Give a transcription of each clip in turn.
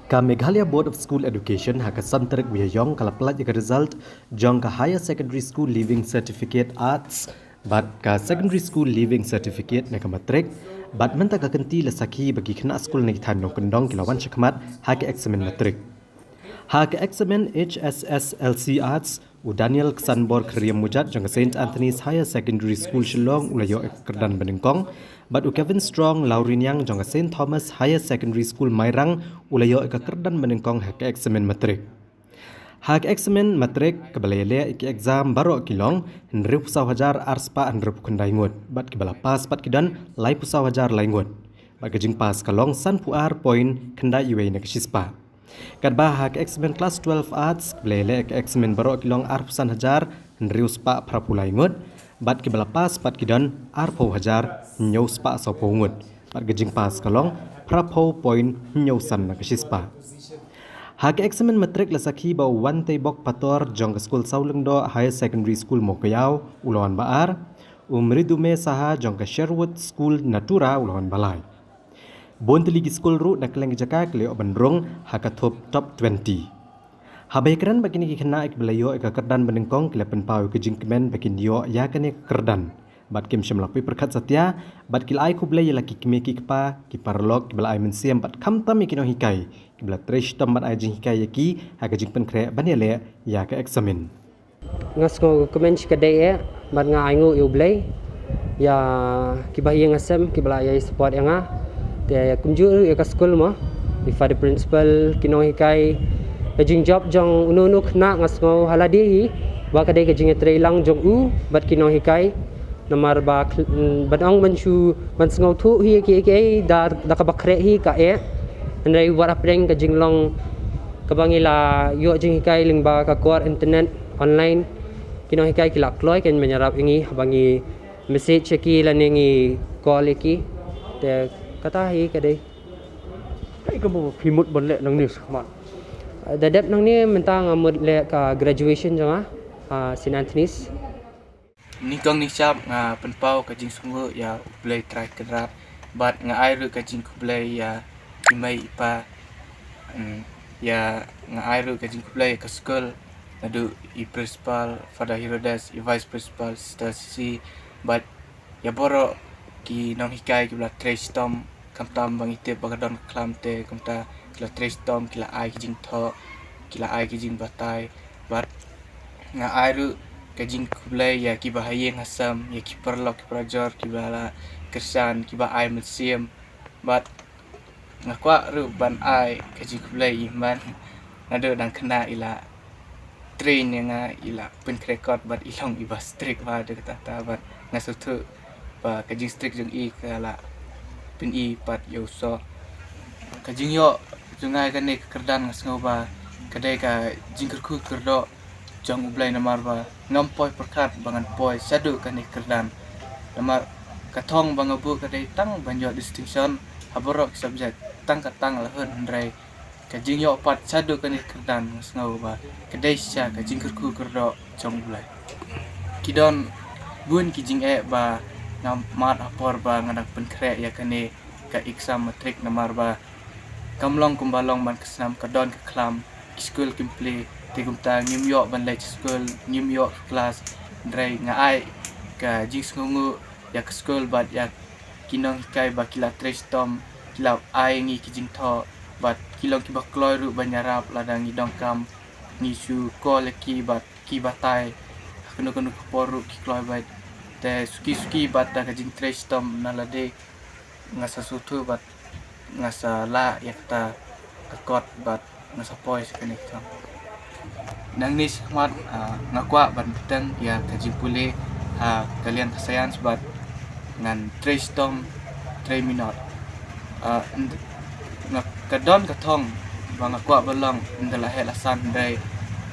Ka Meghalaya Board of School Education haka santarik biyayong kala pelat jika result jong ka Higher Secondary School Leaving Certificate Arts bat ka Secondary School Leaving Certificate na ka matrik bat menta ka kenti lesaki bagi kena skul ni tan nong kendong kilawan syakmat haka eksamen matrik. Haka eksamen HSSLC Arts u Daniel Ksanbor Kriam Mujat jong ka St. Anthony's Higher Secondary School Shillong ulayo kerdan Benengkong bat u Kevin Strong Laurin Yang jong ka St. Thomas Higher Secondary School Mairang ulayo kerdan Benengkong haka eksamen matrik. Hak eksamen matrik kebalele iki exam baru kilong henry pusau hajar arspa henry pukundai ngut bat kebala pas pat kidan lai pusau hajar lai ngut bat kejing pas kalong san puar point kenda iwe na kesispa kadba hak eksamen kelas 12 arts kebalele iki eksamen baru kilong arpusan hajar henry uspa prapulai ngut bat kebala pas pat kidan arpo hajar nyau spa sopo ngut bat kejing pas kalong prapo point nyau san na kesispa. Hak eksamen matrik lesaki bau wante bok pator jong ke skul Saulengdo Higher Secondary School Mokayau Ulawan Baar umridume saha jong ke Sherwood School Natura Ulawan Balai. Bon teligi skul ru nak keleng jaka kelio bandrong hak top 20. Habai keran bagi ni kena ek belayo ek kerdan benengkong kelepen pau ke jingkemen bagi dio ya kene kerdan. Bat kim syamlapi perkat satya bat kil ai ku belai laki kimeki kpa ki parlok ki belai mensiam bat kam tam ikino hikai ki bela tresh tam bat ai jing hikai yaki ha ka jingpen kre banele ya ka eksamen ngas ko komen chikade bat nga aingu yu belai ya ki bahi ngasem ki belai ai support nga te kunju ya ka school mo ifa the principal kino hikai jing job jong unu kna ngas ngo haladi ba ka de ka jing trailang jong u bat kino hikai namar ba badang manchu mansngau thu hi ki da ka bakre hi ka andai wara preng ka jinglong ka bangila yo jing kai ling ba ka kuar internet online kino hikai ki lakloi ken menyarap ingi bangi message ki laningi call ki te kata hi ka dei kai ka mo phimut bonle nang ni khmat dadap nang ni mentang amud le ka graduation janga St. Anthony's ni kong ni sap nga penpau ka jing sungu ya play try kerap bat nga ai ru ka jing play ya imai ipa ya nga ai ru ka jing play ka school adu I principal Father Herodes I vice principal Sister C bat ya boro ki nong hikai ki bla trace tom kam tam bang ite bagadon klam te kumta kila trace tom kila ai ki jing tho kila ai ki jing batai bat nga ai ru kajing kublai ya ki bahaya ngasam ya ki perlok ki prajor ki bala kersan ki ba ai museum bat ngakwa ru ban ai kajing kublai iman ada dang kena ila train yang ila pen record bat ilong iba strict ba de kata bat ngasutu ba kajing strict jong I kala pen I pat yo so kajing yo jungai kan ni kerdan ngasngau ba kadai ka jingkerku kerdo jang ublay namar ba ngampoi perkat bangan poi sadu kan kerdan namar katong bangabu kadai tang banjo distinction haborok subject tang katang lahun ndrai kajing yo pat sadu kan kerdan ngau ba kadai sya kajing kerku kerdo jang ublay kidon bun kijing ba ngam mat apor ba ngadak penkre ya kane ka exam matrik namar ba kamlong kumbalong man kesam kadon ke klam school kimple tigum ta New York ban lech school New York class drai nga ai ka jing ngungu ya ke school bat ya kinong kai ba kila tres tom kila ai ngi kijing tho bat kilong ki ba kloi ru banyarap ladang idong kam ni su ko leki bat ki batai kunu poru ki kloi bat te suki bat da ka jing tres tom nalade ngasa sutu bat ngasa la yakta kakot bat ngasa poi sekene tom nang ni khmat ngakwa banteng ya kajing pule kalian kesayan sebat ngan trace tom 3 minute kadon katong bang ngakwa belong ndala helasan dai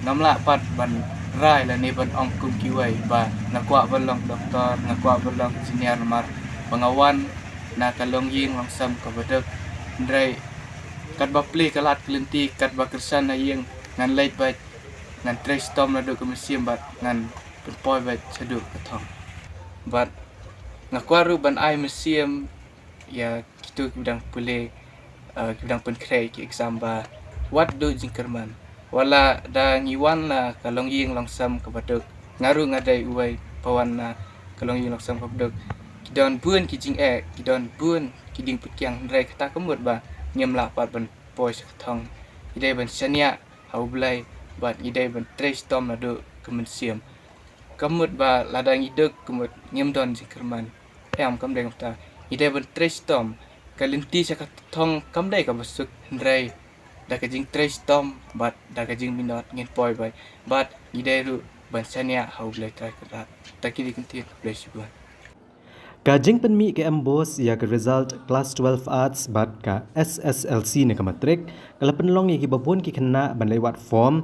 namla pat ban rai la ni ban ong kun kiwai ba ngakwa belong doktor ngakwa belong engineer mar bangawan na kalong ying langsam ka bedek ndai kat ba play kalat kelenti kat ba kersan na ying ngan late ba ngan trace tom na do ke museum bat ngan penpoi bat sadu katong bat ngakwaru ban ai museum ya kitu bidang pule bidang penkrai ki exam ba wat do jingkerman wala da ngiwan na kalong ying longsam kabadok ngaru ngadai uai pawan na kalong ying longsam kabadok kidon bun kijing kidon bun kiding pekiang ndrai kata kemut ba nyem lapat ban poi sakthong idai ban sania hau blai bat idai ban tres tom na do kemensiam kemut ba ladang idek kemut nyem don jingkerman am kamdai kamta idai ban tres tom kalinti sakthong kamdai ka basuk ndrai da kajing tres tom bat da kajing minot ngin poi bai bat idai ru ban sania hau blai trai kata takiri kinti blai sibuan Kajing penmi ke embos ya ke result class 12 arts bat ka SSLC ne ka matrik kala penlong ki babon ki kena ban lewat form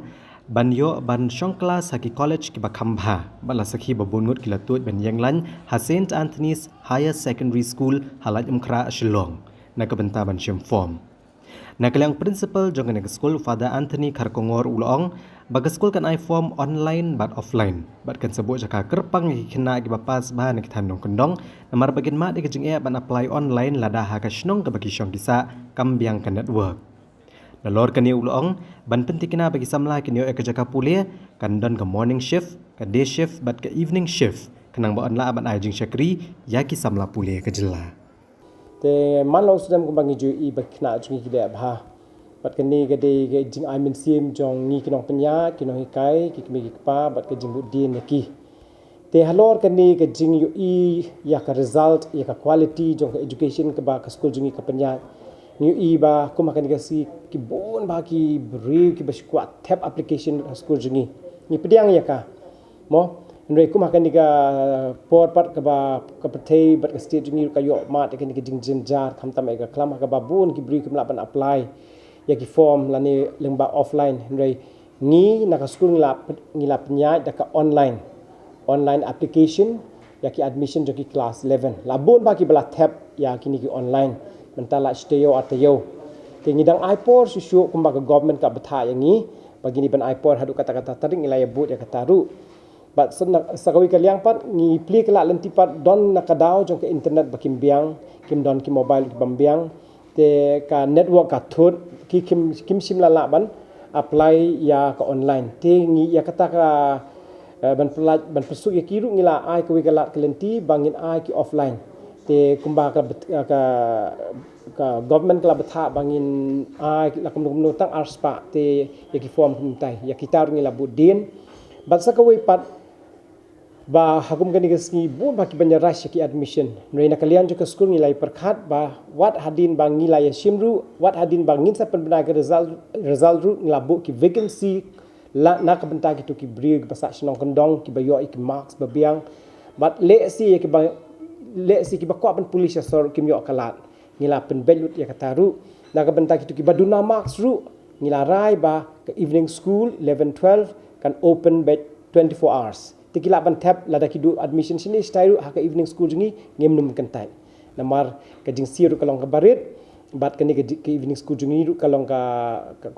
ban yo ban syong kelas haki college ki bakambha bala sakhi babon ngut ki latut ban yang lan ha St Anthony's Higher Secondary School halat umkra Shillong na ka benta ban syam form na kalang principal jong ne school Father Anthony Kharkongor ulong baga school kan ai form online but offline bat kan sebut jaka kerpang ki kena ki bapas ba ne kitan nong kendong namar bagin mak de kejing ban apply online lada ha ka shnong ka bagi syong kisa kambiang ka network Nalor kani ulong ban penting kena bagi samla kini ke jaka pulia kan don ke morning shift ke day shift bat ke evening shift kenang ba onla ban ai jing syakri ya ki samla pulia ke jela te man lo sudam ko bangi ju I bakna jungi ki de bha bat kani ke de ke jing ai min sim jong ni kinong penya kinong hikai ki kmi ki pa bat ke jing bu din ki te halor kani ke jing yu I ya ka result ya ka quality jong ke education ke ba ka school jungi ka penya ni I ba ko makan ke si ki bon ba ki bri ki ba squat tap application ka school jungi ni pediang ya ka mo Nrei ku makan diga port pat ka ba ka patei bat ka state jungi ka yo mat ka ni ka jing jar kham tam ka klam ka ba bun ki bri kum la ban apply ya ki form la ni lengba offline nrei ni na ka school ngila penya da ka online application ya ki admission jo ki class 11 la bun ba ki bala tap ya ki ni ki online mentala steo atayo te ngidang ipor susu kum ba ka government ka betha yang ni bagi ni ban ipor hadu kata-kata taring ila ya but ya kataru But sakawi kaliang pat ngi pli kala lenti pat don nakadaw jong ke internet bakim biang kim don ki mobile ki bambiang te ka network ka thut ki kim sim la ban apply ya ka online te ngi ya kata ka ban pelaj ban pesuk ya kiru ngila ai kawi kala kelenti bangin ai ki offline te kumba ka government kala betha bangin ai la kumno tang arspa te ya ki form kumtai ya kitar ngila budin but sakawi pat ba hakum kani gasni bu ba ki banya rush ki admission noi na kalian juga school nilai perkhat ba wat hadin ba nilai shimru wat hadin ba ngin sa penbena ke result ru nglabu ki vacancy la na ka benta ki to ki brig basa shnong kondong ki ba yo ki marks ba biang but le si ki ba ko ban police sor ki yo kalat ngila pen belut ya kataru na ka benta ki to ki ba duna marks ru ngila rai ba ke evening school 11 12 kan open bed 24 hours tikila ban tap lada kidu admission sini style ha ka evening school jungi ngem num kentai namar ka jing siru kalong ka barit bat kani ke evening school jungi ru kalong ka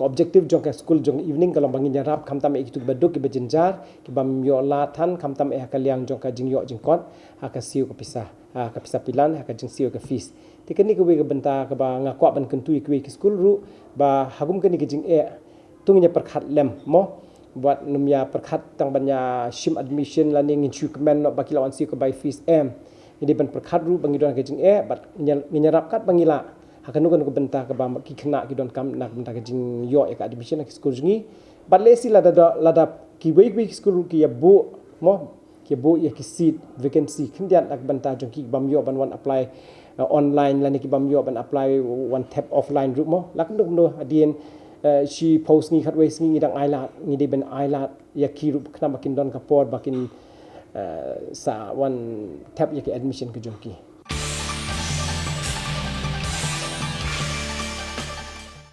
objective jong ka school jong evening kalong bangin jarap khamtam e kitu baduk ki bajenjar ki bam yo la than khamtam e ha kaliang jong ka jing yo jing kot ha ka siu ka pisah pilan ha ka jing siu ka fees tikani ke we ka benta ka ba ngakwa ban kentui ki we ki school ru ba hagum kani ke jing tungnya perkhat lem mo buat numya perkhat tang banya shim admission la ning chu kemen no baki lawan si ko by fees ini ban perkhat ru bangi don kejing bat nyerap kat bangila hakanu kan ko benta ka ba ki kena ki don kam nak benta kejing yo ka admission ki school jungi bat lesi la da ki we school ki ya bu mo ki bu ya ki seat vacancy kindian nak benta jong ki bam yo ban wan apply online la ni ki bam yo ban apply one tap offline ru mo lak no adien she post ni khatway singi ngidang ailat ngide ben ailat ya kiru kna bakin don kapor bakin sa one tap ya ki admission ke jongki